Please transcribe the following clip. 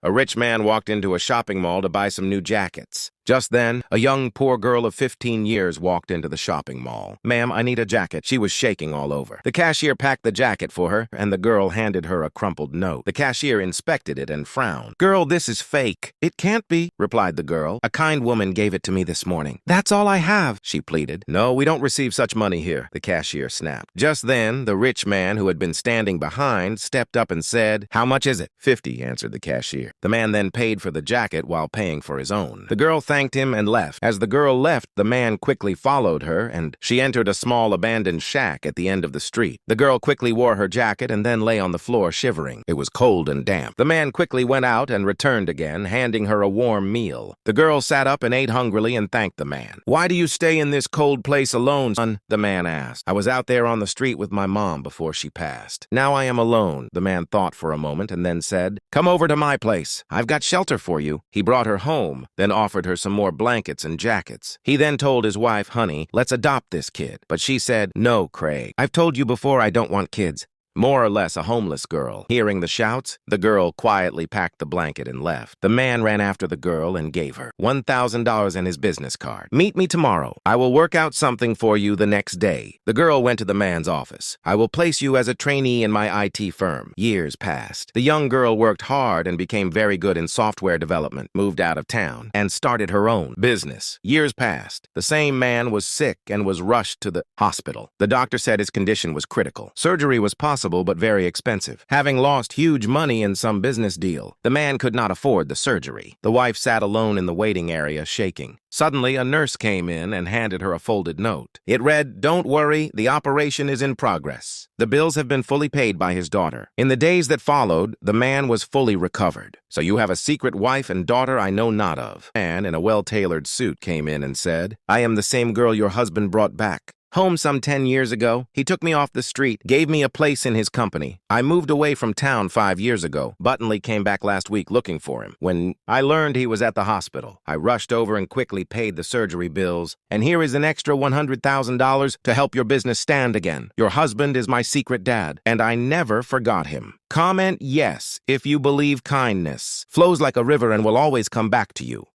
A rich man walked into a shopping mall to buy some new jackets. Just then, a young poor girl of 15 years walked into the shopping mall. "Ma'am, I need a jacket." She was shaking all over. The cashier packed the jacket for her, and the girl handed her a crumpled note. The cashier inspected it and frowned. "Girl, this is fake." "It can't be," replied the girl. "A kind woman gave it to me this morning." "That's all I have," she pleaded. "No, we don't receive such money here," the cashier snapped. Just then, the rich man who had been standing behind stepped up and said, "How much is it?" "50," answered the cashier. The man then paid for the jacket while paying for his own. The girl thanked him and left. As the girl left, the man quickly followed her, and she entered a small abandoned shack at the end of the street. The girl quickly wore her jacket and then lay on the floor shivering. It was cold and damp. The man quickly went out and returned again, handing her a warm meal. The girl sat up and ate hungrily and thanked the man. "Why do you stay in this cold place alone, son?" the man asked. "I was out there on the street with my mom before she passed. Now I am alone." The man thought for a moment and then said, "Come over to my place. I've got shelter for you." He brought her home, then offered her some more blankets and jackets. He then told his wife, "Honey, let's adopt this kid." But she said, "No, Craig. I've told you before I don't want kids." More or less a homeless girl. Hearing the shouts, the girl quietly packed the blanket and left. The man ran after the girl and gave her $1,000 and his business card. "Meet me tomorrow. I will work out something for you the next day." The girl went to the man's office. "I will place you as a trainee in my IT firm." Years passed. The young girl worked hard and became very good in software development, moved out of town, and started her own business. Years passed. The same man was sick and was rushed to the hospital. The doctor said his condition was critical. Surgery was possible, but very expensive. Having lost huge money in some business deal, the man could not afford the surgery. The wife sat alone in the waiting area, shaking. Suddenly, a nurse came in and handed her a folded note. It read, "Don't worry, the operation is in progress. The bills have been fully paid by his daughter." In the days that followed, the man was fully recovered. "So you have a secret wife and daughter I know not of." A man in a well-tailored suit came in and said, "I am the same girl your husband brought back home some 10 years ago. He took me off the street, gave me a place in his company. I moved away from town 5 years ago. Buttonley came back last week looking for him. When I learned he was at the hospital, I rushed over and quickly paid the surgery bills. And here is an extra $100,000 to help your business stand again. Your husband is my secret dad, and I never forgot him. Comment yes if you believe kindness flows like a river and will always come back to you.